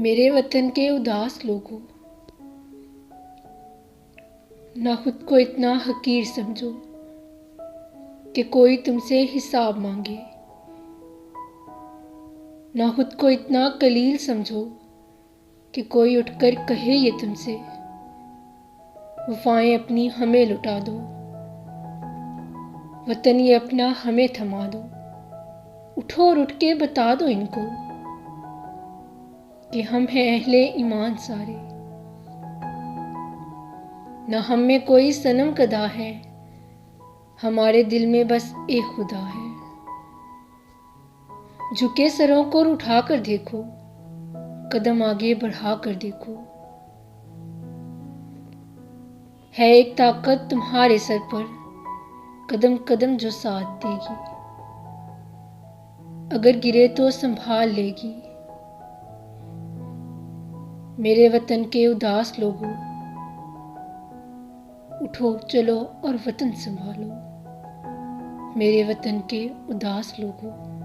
मेरे वतन के उदास लोगों, ना खुद को इतना हकीर समझो कि कोई तुमसे हिसाब मांगे, ना खुद को इतना कलील समझो कि कोई उठकर कहे ये तुमसे वफाएं अपनी हमें लुटा दो, वतन ये अपना हमें थमा दो। उठो और उठ के बता दो इनको कि हम हैं अहले ईमान सारे, न हम में कोई सनम कदा है, हमारे दिल में बस एक खुदा है। झुके सरों को उठा कर देखो, कदम आगे बढ़ा कर देखो, है एक ताकत तुम्हारे सर पर, कदम कदम जो साथ देगी, अगर गिरे तो संभाल लेगी। मेरे वतन के उदास लोगों, उठो चलो और वतन संभालो। मेरे वतन के उदास लोगों।